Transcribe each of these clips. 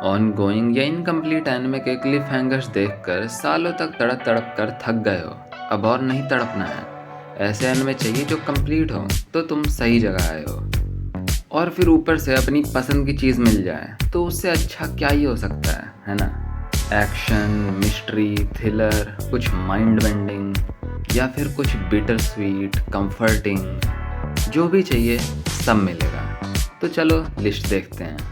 On going या incomplete anime के Cliff hangers देखकर सालों तक तड़प तड़प कर थक गए हो, अब और नहीं तड़पना है। ऐसे एनिमे चाहिए जो कंप्लीट हो, तो तुम सही जगह आए हो। और फिर ऊपर से अपनी पसंद की चीज़ मिल जाए तो उससे अच्छा क्या ही हो सकता है ना। एक्शन, मिस्ट्री, थ्रिलर, कुछ माइंड बेंडिंग या फिर कुछ बिटर स्वीट, कंफर्टिंग, जो भी चाहिए सब मिलेगा। तो चलो लिस्ट देखते हैं।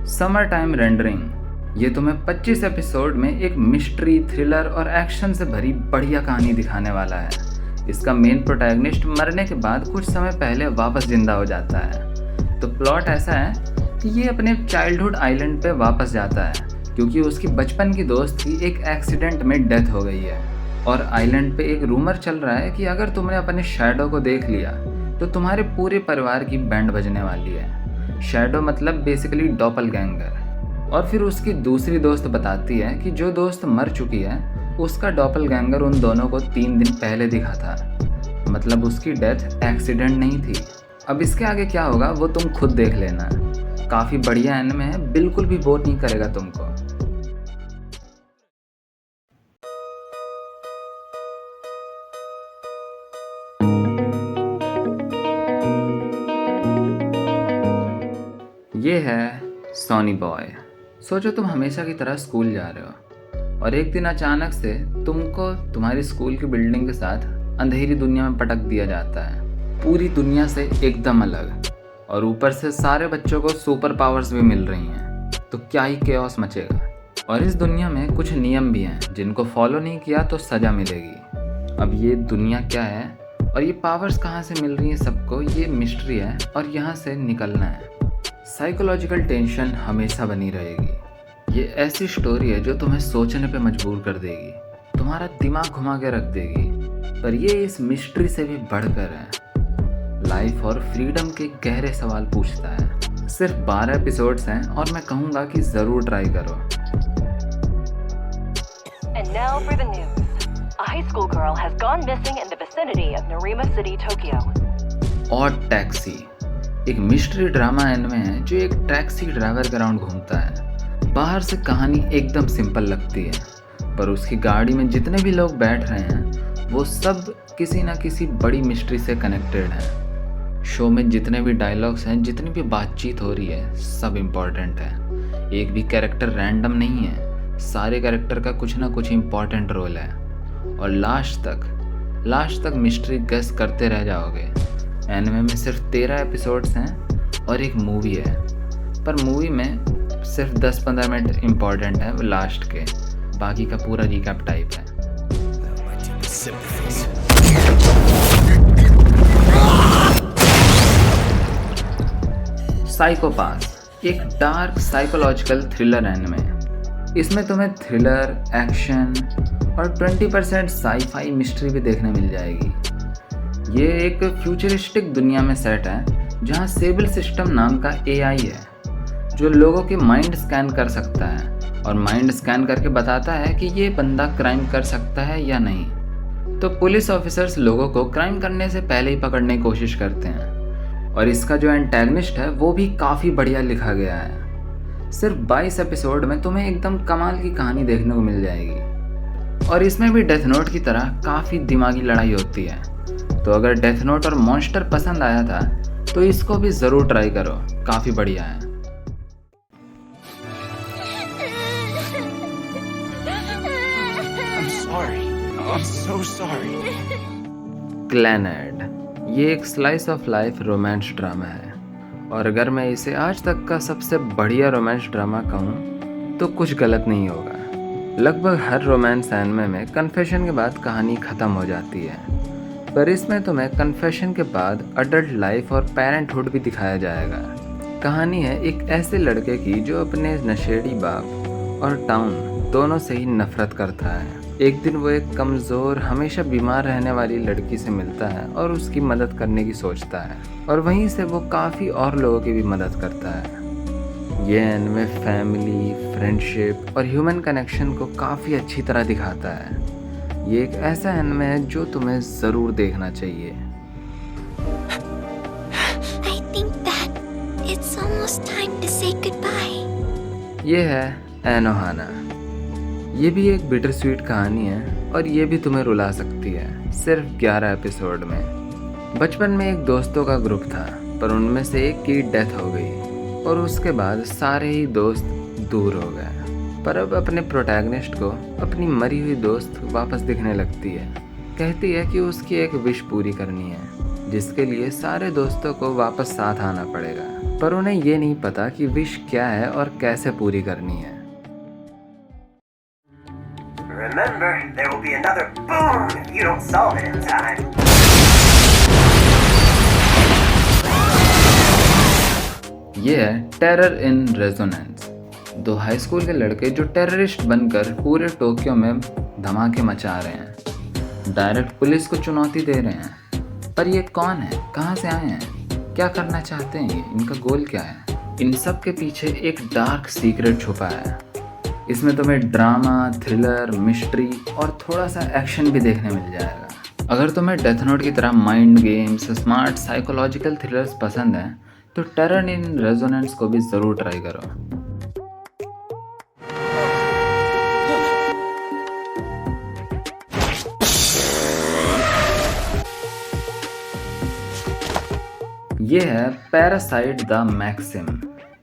समर टाइम रेंडरिंग, ये तुम्हें 25 एपिसोड में एक मिस्ट्री, थ्रिलर और एक्शन से भरी बढ़िया कहानी दिखाने वाला है। इसका मेन प्रोटैगनिस्ट मरने के बाद कुछ समय पहले वापस जिंदा हो जाता है। तो प्लॉट ऐसा है कि ये अपने चाइल्डहुड आइलैंड पे वापस जाता है क्योंकि उसकी बचपन की दोस्त की एक एक्सीडेंट में डेथ हो गई है। और आइलैंड पे एक रूमर चल रहा है कि अगर तुमने अपने शैडो को देख लिया तो तुम्हारे पूरे परिवार की बैंड बजने वाली है। शैडो मतलब बेसिकली डॉपलगैंगर। और फिर उसकी दूसरी दोस्त बताती है कि जो दोस्त मर चुकी है उसका डॉपलगैंगर उन दोनों को 3 दिन पहले दिखा था। मतलब उसकी डेथ एक्सीडेंट नहीं थी। अब इसके आगे क्या होगा वो तुम खुद देख लेना। काफ़ी बढ़िया एनिमे है, बिल्कुल भी बोर नहीं करेगा तुमको। ये है सॉनी बॉय। सोचो तुम हमेशा की तरह स्कूल जा रहे हो और एक दिन अचानक से तुमको तुम्हारी स्कूल की बिल्डिंग के साथ अंधेरी दुनिया में पटक दिया जाता है, पूरी दुनिया से एकदम अलग। और ऊपर से सारे बच्चों को सुपर पावर्स भी मिल रही हैं, तो क्या ही केओस मचेगा। और इस दुनिया में कुछ नियम भी हैं जिनको फॉलो नहीं किया तो सज़ा मिलेगी। अब ये दुनिया क्या है और ये पावर्स कहाँ से मिल रही हैं सबको, ये मिस्ट्री है और यहाँ से निकलना है। साइकोलॉजिकल टेंशन हमेशा बनी रहेगी। ये ऐसी स्टोरी है जो तुम्हें सोचने पे मजबूर कर देगी, तुम्हारा दिमाग घुमा के रख देगी। पर ये इस मिस्ट्री से भी बढ़कर है। लाइफ और फ्रीडम के गहरे सवाल पूछता है। सिर्फ 12 एपिसोड्स हैं और मैं कहूँगा कि ज़रूर ट्राई करो। And now for the news. A high school girl has gone missing in the vicinity of Narima City, Tokyo. और टैक्सी एक मिस्ट्री ड्रामा एनिमे है जो एक टैक्सी ड्राइवर के अराउंड घूमता है। बाहर से कहानी एकदम सिंपल लगती है, पर उसकी गाड़ी में जितने भी लोग बैठ रहे हैं वो सब किसी ना किसी बड़ी मिस्ट्री से कनेक्टेड हैं। शो में जितने भी डायलॉग्स हैं, जितनी भी बातचीत हो रही है, सब इम्पॉर्टेंट है। एक भी कैरेक्टर रैंडम नहीं है, सारे कैरेक्टर का कुछ ना कुछ इम्पॉर्टेंट रोल है। और लास्ट तक मिस्ट्री गेस करते रह जाओगे। एनिमे में सिर्फ 13 एपिसोड्स हैं और एक मूवी है, पर मूवी में सिर्फ 10-15 मिनट इम्पॉर्टेंट है, वो लास्ट के, बाकी का पूरा रिकैप टाइप है। साइकोपाथ एक डार्क साइकोलॉजिकल थ्रिलर एनिमे। इसमें तुम्हें थ्रिलर, एक्शन और 20% साई-फाई मिस्ट्री भी देखने मिल जाएगी। ये एक फ्यूचरिस्टिक दुनिया में सेट है जहाँ सेबल सिस्टम नाम का एआई है जो लोगों के माइंड स्कैन कर सकता है और माइंड स्कैन करके बताता है कि ये बंदा क्राइम कर सकता है या नहीं। तो पुलिस ऑफिसर्स लोगों को क्राइम करने से पहले ही पकड़ने की कोशिश करते हैं। और इसका जो एंटैगनिस्ट है वो भी काफ़ी बढ़िया लिखा गया है। सिर्फ 22 एपिसोड में तुम्हें एकदम कमाल की कहानी देखने को मिल जाएगी। और इसमें भी डेथ नोट की तरह काफ़ी दिमागी लड़ाई होती है। तो अगर डेथ नोट और मॉन्स्टर पसंद आया था तो इसको भी ज़रूर ट्राई करो, काफ़ी बढ़िया है। I'm sorry. I'm so sorry. क्लैनेड ये एक slice of life romance drama है और अगर मैं इसे आज तक का सबसे बढ़िया रोमांस ड्रामा कहूँ तो कुछ गलत नहीं होगा। लगभग हर रोमांस एनिमे में कन्फेशन के बाद कहानी ख़त्म हो जाती है, पर इसमें तुम्हें कन्फेशन के बाद अडल्ट लाइफ और पेरेंटहुड भी दिखाया जाएगा। कहानी है एक ऐसे लड़के की जो अपने नशेड़ी बाप और टाउन दोनों से ही नफरत करता है। एक दिन वो एक कमज़ोर, हमेशा बीमार रहने वाली लड़की से मिलता है और उसकी मदद करने की सोचता है और वहीं से वो काफ़ी और लोगों की भी मदद करता है। ये एनिमे फैमिली, फ्रेंडशिप और ह्यूमन कनेक्शन को काफ़ी अच्छी तरह दिखाता है। ये एक ऐसा एनिमे है जो तुम्हें ज़रूर देखना चाहिए। I think that it's almost time to say goodbye. ये है एनोहाना। ये भी एक बिटर स्वीट कहानी है और ये भी तुम्हें रुला सकती है, सिर्फ 11 एपिसोड में। बचपन में एक दोस्तों का ग्रुप था, पर उनमें से एक की डेथ हो गई और उसके बाद सारे ही दोस्त दूर हो गए। पर अब अपने प्रोटैगनिस्ट को अपनी मरी हुई दोस्त वापस दिखने लगती है। कहती है कि उसकी एक विश पूरी करनी है, जिसके लिए सारे दोस्तों को वापस साथ आना पड़ेगा। पर उन्हें ये नहीं पता कि विश क्या है और कैसे पूरी करनी है। Remember, there will be another boom if you don't solve it in time. ये है टेरर इन रेजोनेंस। दो हाई स्कूल के लड़के जो टेररिस्ट बनकर पूरे टोक्यो में धमाके मचा रहे हैं, डायरेक्ट पुलिस को चुनौती दे रहे हैं। पर ये कौन है, कहाँ से आए हैं, क्या करना चाहते हैं, ये इनका गोल क्या है? इन सब के पीछे एक डार्क सीक्रेट छुपा है। इसमें तुम्हें ड्रामा, थ्रिलर, मिस्ट्री और थोड़ा सा एक्शन भी देखने मिल जाएगा। अगर तुम्हें डेथ नोट की तरह mind games, smart psychological thrillers पसंद हैं तो टेरर इन रेजोनेंस को भी ज़रूर ट्राई करो। ये है पैरासाइट द मैक्सिम।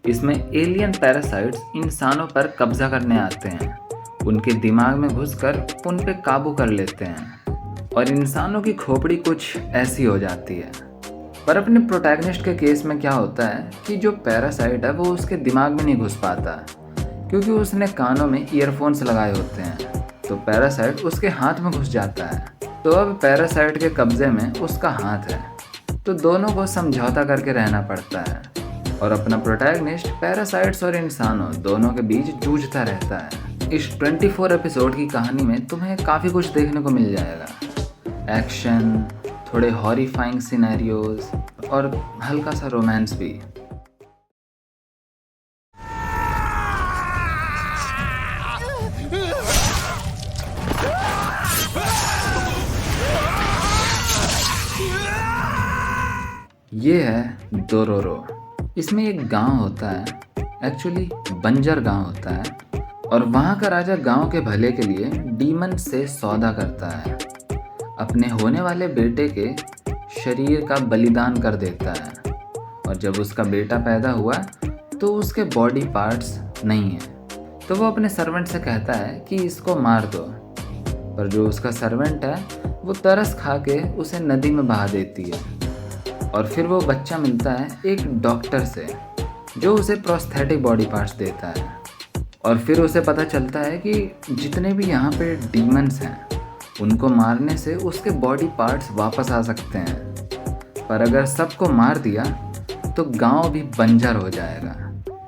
इसमें एलियन पैरासाइट्स इंसानों पर कब्जा करने आते हैं, उनके दिमाग में घुसकर उन पे काबू कर लेते हैं और इंसानों की खोपड़ी कुछ ऐसी हो जाती है। पर अपने प्रोटैगनिस्ट के केस में क्या होता है कि जो पैरासाइट है वो उसके दिमाग में नहीं घुस पाता, क्योंकि उसने कानों में ईयरफोन्स लगाए होते हैं। तो पैरासाइट उसके हाथ में घुस जाता है। तो अब पैरासाइट के कब्जे में उसका हाथ है, तो दोनों को समझौता करके रहना पड़ता है और अपना प्रोटैगनिस्ट पैरासाइट्स और इंसानों दोनों के बीच जूझता रहता है। इस 24 एपिसोड की कहानी में तुम्हें काफ़ी कुछ देखने को मिल जाएगा। एक्शन, थोड़े हॉरिफाइंग सिनेरियोज और हल्का सा रोमांस भी। ये है डोरोरो। इसमें एक गांव होता है, एक्चुअली बंजर गांव होता है, और वहाँ का राजा गांव के भले के लिए डीमन से सौदा करता है। अपने होने वाले बेटे के शरीर का बलिदान कर देता है और जब उसका बेटा पैदा हुआ तो उसके बॉडी पार्ट्स नहीं है, तो वो अपने सर्वेंट से कहता है कि इसको मार दो। पर जो उसका सर्वेंट है वो तरस खा के उसे नदी में बहा देती है और फिर वो बच्चा मिलता है एक डॉक्टर से जो उसे प्रोस्थेटिक बॉडी पार्ट्स देता है। और फिर उसे पता चलता है कि जितने भी यहाँ पे डीमंस हैं उनको मारने से उसके बॉडी पार्ट्स वापस आ सकते हैं, पर अगर सबको मार दिया तो गांव भी बंजर हो जाएगा।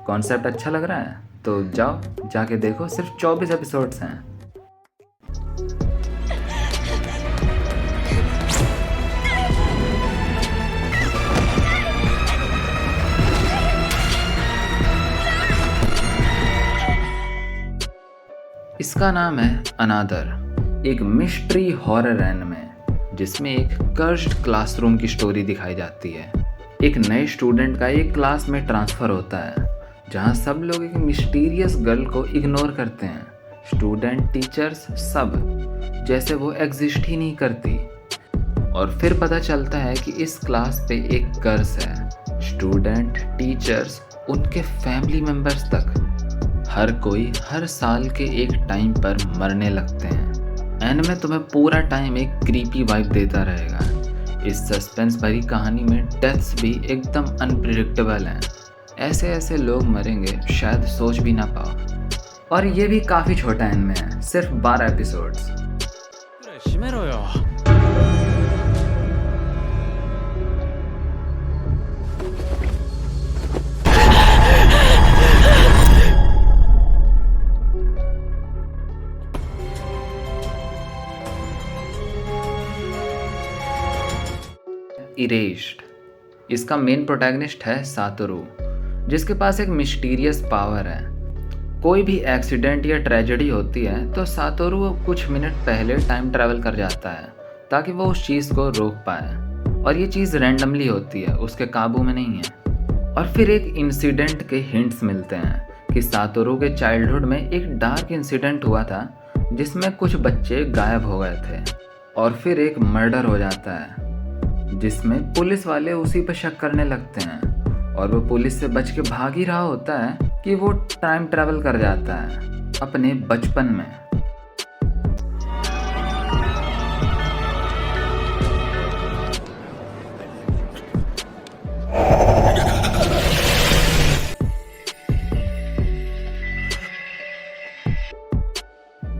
कॉन्सेप्ट अच्छा लग रहा है तो जाओ जाके देखो, सिर्फ 24 एपिसोड्स हैं। इसका नाम है अनादर, एक मिस्ट्री हॉरर एनिमे जिसमें एक कर्स्ड क्लासरूम की स्टोरी दिखाई जाती है। एक नए स्टूडेंट का एक क्लास में ट्रांसफ़र होता है जहां सब लोग एक मिस्टीरियस गर्ल को इग्नोर करते हैं। स्टूडेंट, टीचर्स, सब जैसे वो एग्जिस्ट ही नहीं करती। और फिर पता चलता है कि इस क्लास पे एक कर्स है। स्टूडेंट, टीचर्स, उनके फैमिली मेम्बर्स तक हर कोई हर साल के एक टाइम पर मरने लगते हैं। एनिमे तुम्हें पूरा टाइम एक क्रीपी वाइब देता रहेगा। इस सस्पेंस भरी कहानी में डेथ्स भी एकदम अनप्रिडिक्टेबल हैं। ऐसे ऐसे लोग मरेंगे शायद सोच भी ना पाओ। और ये भी काफ़ी छोटा एनिमे है, सिर्फ 12 एपिसोड्स। 閉めろよ。इरेज्ड। इसका मेन प्रोटैगनिस्ट है सातोरू, जिसके पास एक मिस्टीरियस पावर है। कोई भी एक्सीडेंट या ट्रेजेडी होती है तो सातोरू कुछ मिनट पहले टाइम ट्रैवल कर जाता है ताकि वो उस चीज़ को रोक पाए, और ये चीज़ रैंडमली होती है, उसके काबू में नहीं है। और फिर एक इंसिडेंट के हिंट्स मिलते हैं कि सातोरू के चाइल्डहुड में एक डार्क इंसिडेंट हुआ था जिसमें कुछ बच्चे गायब हो गए थे, और फिर एक मर्डर हो जाता है जिसमें पुलिस वाले उसी पर शक करने लगते हैं, और वो पुलिस से बच के भाग ही रहा होता है कि वो टाइम ट्रैवल कर जाता है अपने बचपन में।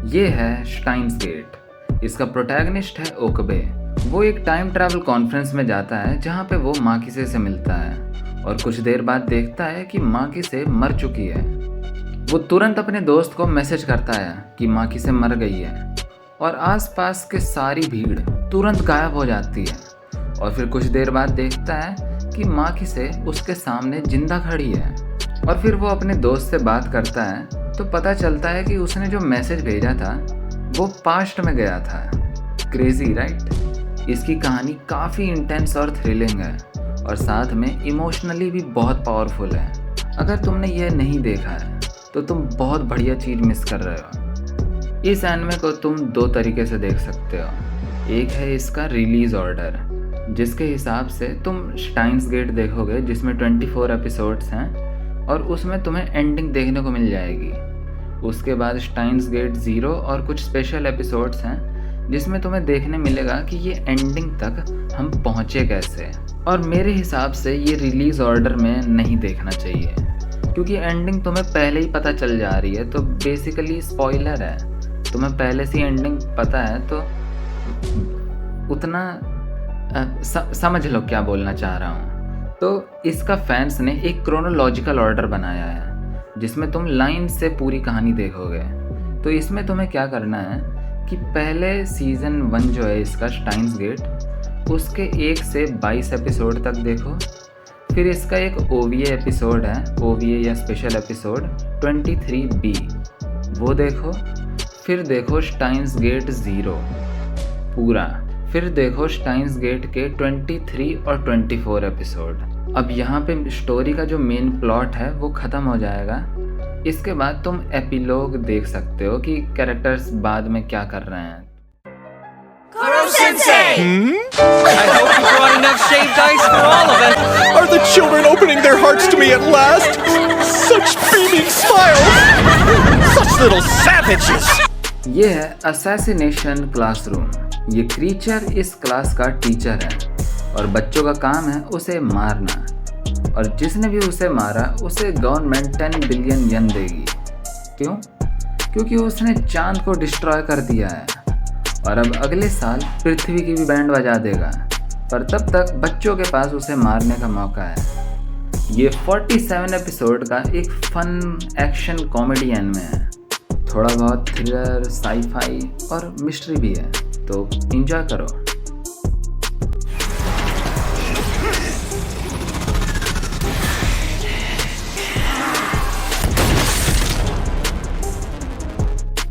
ये है श्टाइन्स गेट। इसका प्रोटैगनिस्ट है ओकबे। वो एक टाइम ट्रैवल कॉन्फ्रेंस में जाता है जहाँ पे वो माकिसे से मिलता है, और कुछ देर बाद देखता है कि माकिसे मर चुकी है। वो तुरंत अपने दोस्त को मैसेज करता है कि माकिसे मर गई है, और आसपास के सारी भीड़ तुरंत गायब हो जाती है। और फिर कुछ देर बाद देखता है कि माकिसे उसके सामने जिंदा खड़ी है, और फिर वो अपने दोस्त से बात करता है तो पता चलता है कि उसने जो मैसेज भेजा था वो पास्ट में गया था। Crazy right? इसकी कहानी काफ़ी इंटेंस और थ्रिलिंग है, और साथ में इमोशनली भी बहुत पावरफुल है। अगर तुमने यह नहीं देखा है तो तुम बहुत बढ़िया चीज़ मिस कर रहे हो। इस एनिमे को तुम दो तरीके से देख सकते हो। एक है इसका रिलीज़ ऑर्डर, जिसके हिसाब से तुम श्टाइन्स गेट देखोगे जिसमें 24 एपिसोड्स हैं, और उसमें तुम्हें एंडिंग देखने को मिल जाएगी। उसके बाद श्टाइन्स गेट 0 और कुछ स्पेशल एपिसोड्स हैं जिसमें तुम्हें देखने मिलेगा कि ये एंडिंग तक हम पहुँचे कैसे। और मेरे हिसाब से ये रिलीज़ ऑर्डर में नहीं देखना चाहिए, क्योंकि एंडिंग तुम्हें पहले ही पता चल जा रही है, तो बेसिकली स्पॉइलर है। तुम्हें पहले से एंडिंग पता है तो उतना समझ लो क्या बोलना चाह रहा हूँ। तो इसका फैंस ने एक क्रोनोलॉजिकल ऑर्डर बनाया है जिसमें तुम लाइन से पूरी कहानी देखोगे। तो इसमें तुम्हें क्या करना है कि पहले सीज़न 1 जो है इसका श्टाइन्स गेट, उसके 1 से 22 एपिसोड तक देखो। फिर इसका एक OVA एपिसोड है, OVA या स्पेशल एपिसोड 23B, वो देखो। फिर देखो श्टाइन्स गेट 0 पूरा। फिर देखो श्टाइन्स गेट के 23 और 24 एपिसोड। अब यहाँ पे स्टोरी का जो मेन प्लॉट है वो ख़त्म हो जाएगा। इसके बाद तुम एपिलॉग देख सकते हो कि कैरेक्टर्स बाद में क्या कर रहे हैं। I hope you brought enough shaved ice for all of us. Are the children opening their hearts to me at last? Such beaming smiles! Such little savages! ये है असैसिनेशन क्लासरूम। ये क्रीचर इस क्लास का teacher है, और बच्चों का काम है उसे मारना, और जिसने भी उसे मारा उसे गवर्नमेंट 10 बिलियन येन देगी। क्यों? क्योंकि उसने चांद को डिस्ट्रॉय कर दिया है, और अब अगले साल पृथ्वी की भी बैंड बजा देगा, पर तब तक बच्चों के पास उसे मारने का मौका है। ये 47 एपिसोड का एक फन एक्शन कॉमेडी एनिमे है। थोड़ा बहुत थ्रिलर, साई-फाई और मिस्ट्री भी है, तो एंजॉय करो।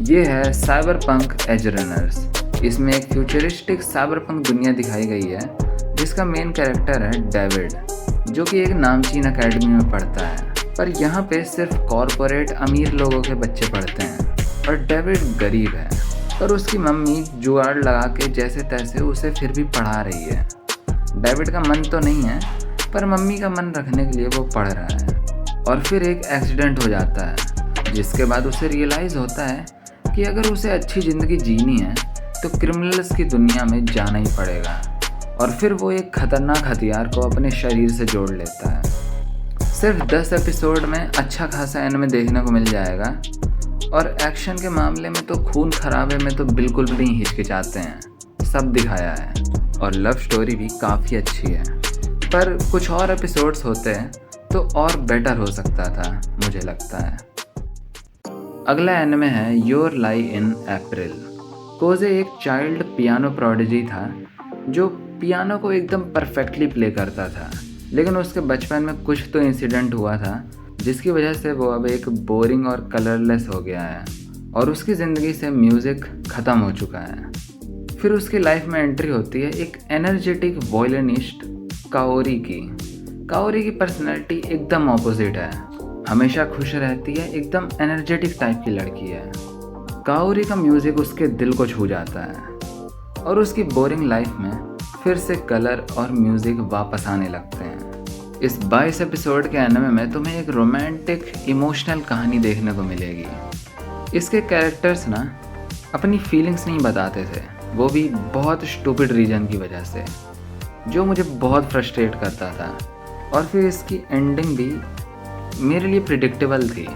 ये है साइबरपंक एज रनर्स। इसमें एक फ्यूचरिस्टिक साइबरपंक दुनिया दिखाई गई है जिसका मेन कैरेक्टर है डेविड, जो कि एक नामचीन एकेडमी में पढ़ता है। पर यहाँ पे सिर्फ कॉरपोरेट अमीर लोगों के बच्चे पढ़ते हैं, और डेविड गरीब है, पर उसकी मम्मी जुगाड़ लगा के जैसे तैसे उसे फिर भी पढ़ा रही है। डेविड का मन तो नहीं है, पर मम्मी का मन रखने के लिए वो पढ़ रहा है। और फिर एक एक्सीडेंट हो जाता है, जिसके बाद उसे रियलाइज़ होता है कि अगर उसे अच्छी ज़िंदगी जीनी है तो क्रिमिनल्स की दुनिया में जाना ही पड़ेगा। और फिर वो एक ख़तरनाक हथियार को अपने शरीर से जोड़ लेता है। सिर्फ 10 एपिसोड में अच्छा खासा एनिमे देखने को मिल जाएगा, और एक्शन के मामले में तो खून खराबे में तो बिल्कुल भी नहीं हिचकिचाते हैं, सब दिखाया है। और लव स्टोरी भी काफ़ी अच्छी है, पर कुछ और एपिसोड्स होते हैं तो और बेटर हो सकता था, मुझे लगता है। अगला एनिमे है your lie in April. Cosy एक चाइल्ड पियानो प्रोडिजी था जो पियानो को एकदम परफेक्टली प्ले करता था, लेकिन उसके बचपन में कुछ तो इंसिडेंट हुआ था जिसकी वजह से वो अब एक बोरिंग और कलरलेस हो गया है और उसकी ज़िंदगी से म्यूज़िक ख़त्म हो चुका है। फिर उसकी लाइफ में एंट्री होती है एक एनर्जेटिक वॉयलिनिस्ट काओरी की। काओरी की पर्सनैलिटी एकदम ऑपोजिट है, हमेशा खुश रहती है, एकदम एनर्जेटिक टाइप की लड़की है। काओरी का म्यूज़िक उसके दिल को छू जाता है और उसकी बोरिंग लाइफ में फिर से कलर और म्यूज़िक वापस आने लगते हैं। इस 22 एपिसोड के एनिमे में तुम्हें एक रोमांटिक इमोशनल कहानी देखने को मिलेगी। इसके कैरेक्टर्स ना अपनी फीलिंग्स नहीं बताते थे, वो भी बहुत स्टूपिड रीजन की वजह से, जो मुझे बहुत फ्रस्ट्रेट करता था। और फिर इसकी एंडिंग भी मेरे लिए प्रिडिक्टेबल थी,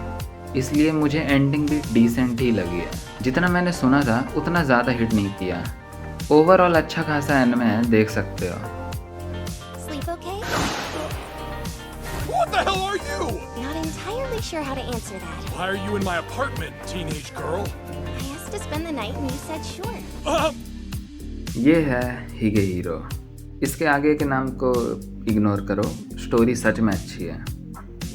इसलिए मुझे एंडिंग भी डिसेंट ही लगी है। जितना मैंने सुना था उतना ज़्यादा हिट नहीं किया। ओवरऑल अच्छा खासा एनिमे है, देख सकते हो। Sleep okay? What the hell are you? Not entirely sure how to answer that. Why are you in my apartment, teenage girl? I asked to spend the night and you said sure. ये है हिगे hero. इसके आगे के नाम को ignore करो, story सच में अच्छी है।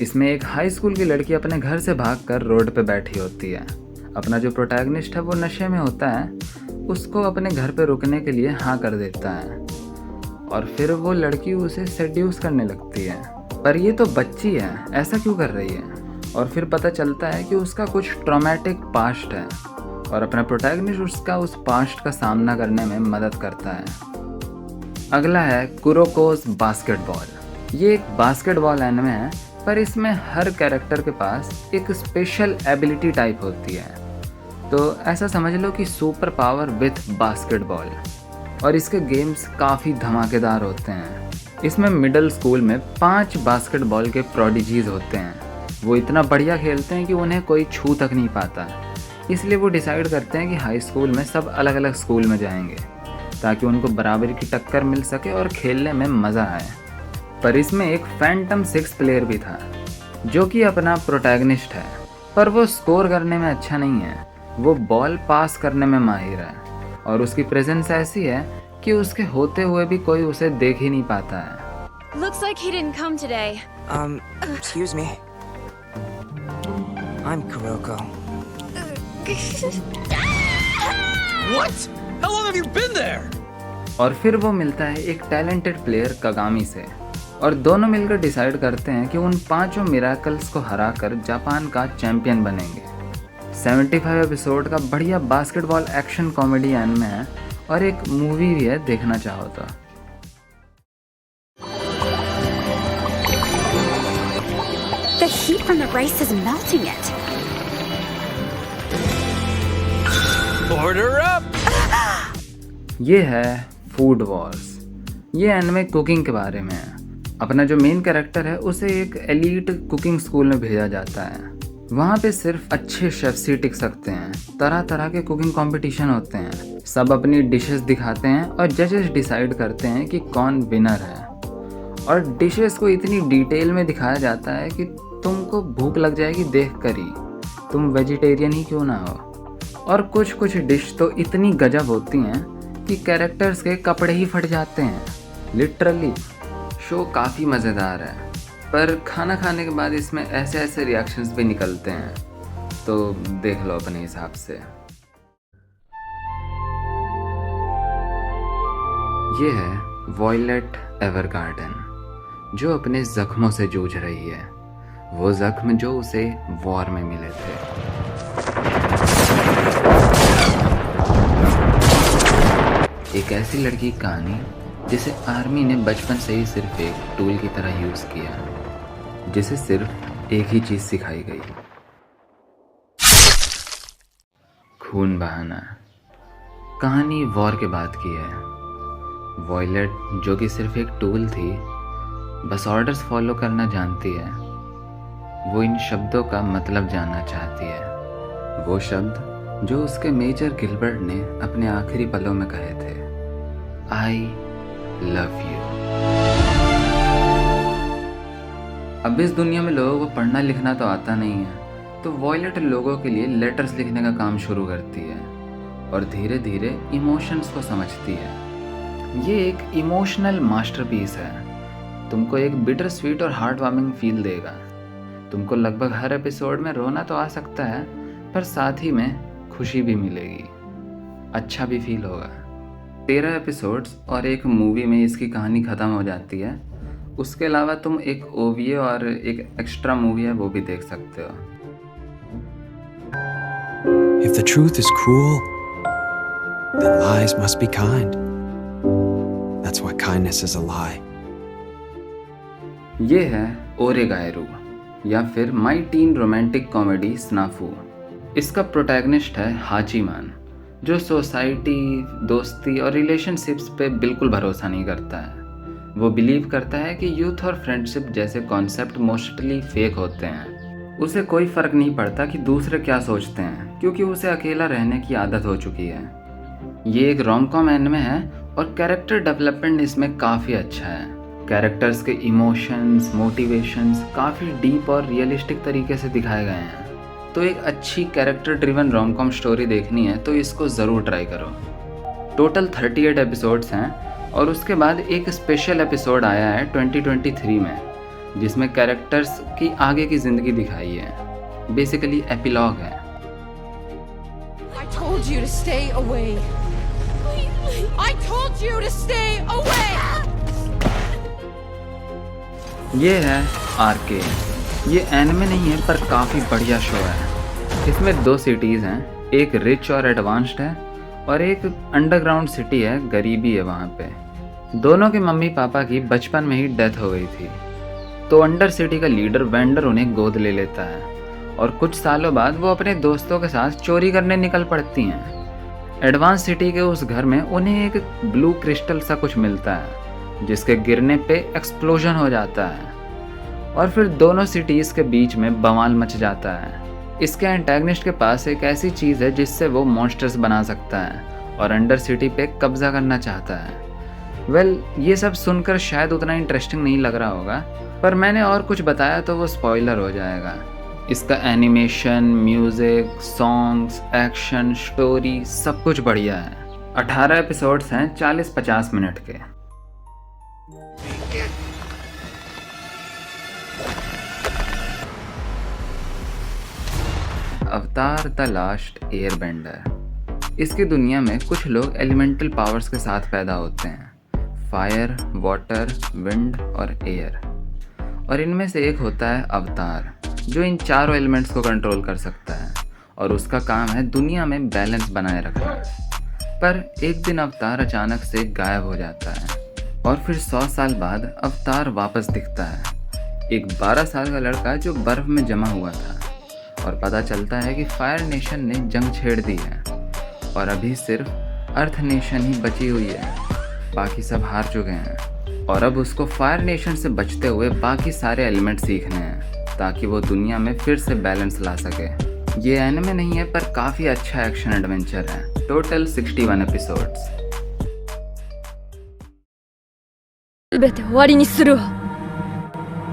इसमें एक हाई स्कूल की लड़की अपने घर से भागकर रोड पे बैठी होती है। अपना जो प्रोटैगनिस्ट है वो नशे में होता है, उसको अपने घर पे रुकने के लिए हाँ कर देता है और फिर वो लड़की उसे सेड्यूस करने लगती है। पर ये तो बच्ची है, ऐसा क्यों कर रही है? और फिर पता चलता है कि उसका कुछ ट्रॉमेटिक पास्ट है और अपना प्रोटैगनिस्ट उसका उस पास्ट का सामना करने में मदद करता है। अगला है कुरोकोस बास्केटबॉल। ये एक बास्केटबॉल एनिमे है, पर इसमें हर कैरेक्टर के पास एक स्पेशल एबिलिटी टाइप होती है, तो ऐसा समझ लो कि सुपर पावर विथ बास्केटबॉल। और इसके गेम्स काफ़ी धमाकेदार होते हैं। इसमें मिडिल स्कूल में 5 बास्केटबॉल के प्रोडिजीज होते हैं। वो इतना बढ़िया खेलते हैं कि उन्हें कोई छू तक नहीं पाता, इसलिए वो डिसाइड करते हैं कि हाई स्कूल में सब अलग अलग स्कूल में जाएंगे ताकि उनको बराबरी की टक्कर मिल सके और खेलने में मज़ा आए। पर इसमें एक फैंटम 6 प्लेयर भी था जो कि अपना प्रोटैगनिस्ट है, पर वो स्कोर करने में अच्छा नहीं है, वो बॉल पास करने में माहिर है और उसकी प्रेजेंस ऐसी है कि उसके होते हुए भी कोई उसे देख ही नहीं पाता है। Looks like he didn't come today. Excuse me. I'm Kuroko. What? How long have you been there? और फिर वो मिलता है एक टैलेंटेड प्लेयर कागामी से और दोनों मिलकर डिसाइड करते हैं कि उन 5 मिराकल्स को हराकर जापान का चैंपियन बनेंगे। 75 एपिसोड का बढ़िया बास्केटबॉल एक्शन कॉमेडी एनिमे है और एक मूवी भी है, देखना चाहो तो। The heat from the rice is melting it. Order up! ये है फूड वॉर्स। ये एनिमे कुकिंग के बारे में है। अपना जो मेन कैरेक्टर है उसे एक एलीट कुकिंग स्कूल में भेजा जाता है। वहाँ पे सिर्फ अच्छे शेफ्स ही टिक सकते हैं। तरह तरह के कुकिंग कंपटीशन होते हैं, सब अपनी डिशेस दिखाते हैं और जजेस डिसाइड करते हैं कि कौन विनर है। और डिशेस को इतनी डिटेल में दिखाया जाता है कि तुमको भूख लग जाएगी देख कर ही, तुम वेजिटेरियन ही क्यों ना हो। और कुछ कुछ डिश तो इतनी गजब होती हैं कि कैरेक्टर्स के कपड़े ही फट जाते हैं, लिटरली। शो काफ़ी मज़ेदार है, पर खाना खाने के बाद इसमें ऐसे ऐसे रिएक्शंस भी निकलते हैं, तो देख लो अपने हिसाब से। ये है वॉयलेट एवरगार्डन, जो अपने जख्मों से जूझ रही है, वो जख्म जो उसे वॉर में मिले थे। एक ऐसी लड़की की कहानी जिसे आर्मी ने बचपन से ही सिर्फ एक टूल की तरह यूज़ किया, जिसे सिर्फ एक ही चीज़ सिखाई गई, खून बहाना। कहानी वॉर के बाद की है। वॉयलेट जो कि सिर्फ एक टूल थी, बस ऑर्डर्स फॉलो करना जानती है। वो इन शब्दों का मतलब जानना चाहती है, वो शब्द जो उसके मेजर गिलबर्ट ने अपने आखिरी पलों में कहे थे, आई लव यू। अब इस दुनिया में लोगों को पढ़ना लिखना तो आता नहीं है, तो वॉयलेट लोगों के लिए लेटर्स लिखने का काम शुरू करती है और धीरे धीरे इमोशंस को समझती है। ये एक इमोशनल मास्टरपीस है, तुमको एक बिटर स्वीट और हार्ट वार्मिंग फील देगा। तुमको लगभग हर एपिसोड में रोना तो आ सकता है, पर साथ ही में खुशी भी मिलेगी, अच्छा भी फील होगा। 13 एपिसोड्स और एक मूवी में इसकी कहानी ख़त्म हो जाती है। उसके अलावा तुम एक ओवीए और एक एक्स्ट्रा मूवी है वो भी देख सकते हो। If the truth is cruel, then lies must be kind. That's why kindness is a lie. ये है ओरेगायरू या फिर माई टीन रोमांटिक कॉमेडी स्नाफू। इसका प्रोटैगनिस्ट है हाचीमान, जो सोसाइटी, दोस्ती और रिलेशनशिप्स पे बिल्कुल भरोसा नहीं करता है। वो बिलीव करता है कि यूथ और फ्रेंडशिप जैसे कॉन्सेप्ट मोस्टली फेक होते हैं। उसे कोई फ़र्क नहीं पड़ता कि दूसरे क्या सोचते हैं, क्योंकि उसे अकेला रहने की आदत हो चुकी है। ये एक रोम-कॉम एनिमे है और कैरेक्टर डेवलपमेंट इसमें काफ़ी अच्छा है। कैरेक्टर्स के इमोशंस, मोटिवेशंस काफ़ी डीप और रियलिस्टिक तरीके से दिखाए गए हैं। तो एक अच्छी कैरेक्टर ड्रिवन रोम-कॉम स्टोरी देखनी है तो इसको ज़रूर ट्राई करो। टोटल 38 एपिसोड्स हैं और उसके बाद एक स्पेशल एपिसोड आया है 2023 में, जिसमें कैरेक्टर्स की आगे की ज़िंदगी दिखाई है। बेसिकली एपिलॉग है। I told you to stay away. I told you to stay away. ये है आरके। ये एनिमे नहीं है पर काफ़ी बढ़िया शो है। इसमें 2 सिटीज़ हैं, एक रिच और एडवांस्ड है और एक अंडरग्राउंड सिटी है, गरीबी है वहाँ पे। दोनों के मम्मी पापा की बचपन में ही डेथ हो गई थी, तो अंडर सिटी का लीडर वेंडर उन्हें गोद ले लेता है और कुछ सालों बाद वो अपने दोस्तों के साथ चोरी करने निकल पड़ती हैं। एडवांस सिटी के उस घर में उन्हें एक ब्लू क्रिस्टल सा कुछ मिलता है, जिसके गिरने पे एक्सप्लोजन हो जाता है और फिर दोनों सिटीज़ के बीच में बवाल मच जाता है। इसके एंटेगनिस्ट के पास एक ऐसी चीज़ है जिससे वो मॉन्स्टर्स बना सकता है और अंडर सिटी पे कब्जा करना चाहता है। ये सब सुनकर शायद उतना इंटरेस्टिंग नहीं लग रहा होगा, पर मैंने और कुछ बताया तो वो स्पॉइलर हो जाएगा। इसका animation, music, songs, action, story सब कुछ बढ़िया है। 18 एपिसोड्स हैं 40-50 मिनट के। अवतार द लास्ट एयरबेंडर। इसकी दुनिया में कुछ लोग एलिमेंटल पावर्स के साथ पैदा होते हैं, फायर, वाटर, विंड और एयर। और इनमें से एक होता है अवतार, जो इन चारों एलिमेंट्स को कंट्रोल कर सकता है और उसका काम है दुनिया में बैलेंस बनाए रखना। पर एक दिन अवतार अचानक से गायब हो जाता है और फिर 100 साल बाद अवतार वापस दिखता है, एक 12 साल का लड़का जो बर्फ में जमा हुआ था। और पता चलता है कि फायर नेशन ने जंग छेड़ दी है और अभी सिर्फ अर्थ नेशन ही बची हुई है, बाकी सब हार चुके हैं। और अब उसको फायर नेशन से बचते हुए बाकी सारे एलिमेंट सीखने हैं ताकि वो दुनिया में फिर से बैलेंस ला सके। ये एनिमे नहीं है पर काफ़ी अच्छा एक्शन एडवेंचर है। Total 61 episodes. 全て終わりにするわ。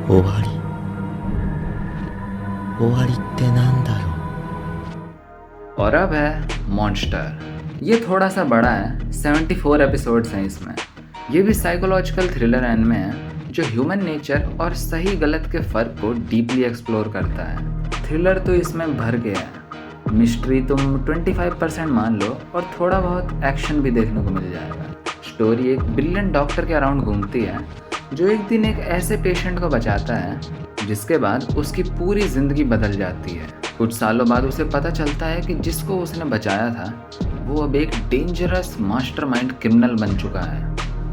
終わり。終わりってなんだろう。 और अब है मॉन्स्टर। ये थोड़ा सा बड़ा है, 74 एपिसोड्स हैं इसमें। ये भी साइकोलॉजिकल थ्रिलर एनिमे है जो ह्यूमन नेचर और सही गलत के फ़र्क को डीपली एक्सप्लोर करता है। थ्रिलर तो इसमें भर गया है, मिस्ट्री तुम 25% मान लो और थोड़ा बहुत एक्शन भी देखने को मिल जाएगा। स्टोरी एक ब्रिलियंट डॉक्टर के अराउंड घूमती है जो एक दिन एक ऐसे पेशेंट को बचाता है जिसके बाद उसकी पूरी ज़िंदगी बदल जाती है। कुछ सालों बाद उसे पता चलता है कि जिसको उसने बचाया था वो अब एक डेंजरस मास्टरमाइंड क्रिमिनल बन चुका है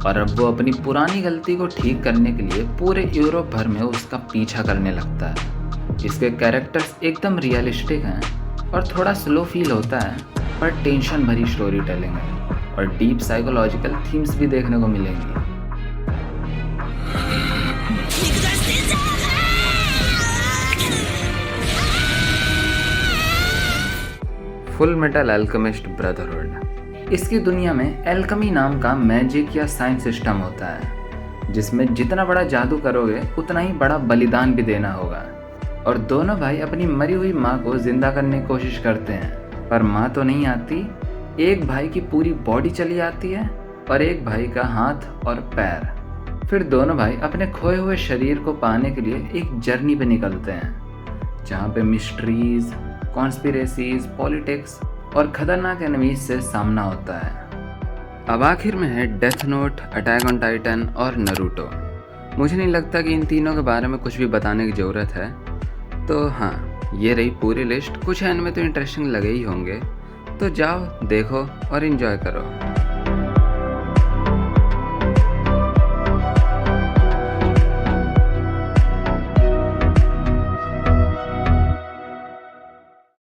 और अब वो अपनी पुरानी गलती को ठीक करने के लिए पूरे यूरोप भर में उसका पीछा करने लगता है। इसके कैरेक्टर्स एकदम रियलिस्टिक हैं और थोड़ा स्लो फील होता है, पर टेंशन भरी स्टोरी टेलिंग है और डीप साइकोलॉजिकल थीम्स भी देखने को मिलेंगी। Full metal alchemist brotherhood. इसकी दुनिया में एल्केमी नाम का मैजिक या साइंस सिस्टम होता है जिसमें जितना बड़ा जादू करोगे उतना ही बड़ा बलिदान भी देना होगा। और दोनों भाई अपनी मरी हुई माँ को जिंदा करने की कोशिश करते हैं, पर माँ तो नहीं आती। एक भाई की पूरी बॉडी चली आती है और एक भाई का हाथ और पैर। फिर दोनों भाई अपने खोए हुए शरीर को पाने के लिए एक जर्नी पे निकलते हैं जहाँ पे मिस्ट्रीज, कॉन्स्पिरेसीज, पॉलिटिक्स और खतरनाक एनिमीज से सामना होता है। अब आखिर में है death note, attack on Titan और नरूटो। मुझे नहीं लगता कि इन तीनों के बारे में कुछ भी बताने की ज़रूरत है। तो हाँ, ये रही पूरी लिस्ट। कुछ एनिमे तो इंटरेस्टिंग लगे ही होंगे, तो जाओ देखो और इन्जॉय करो।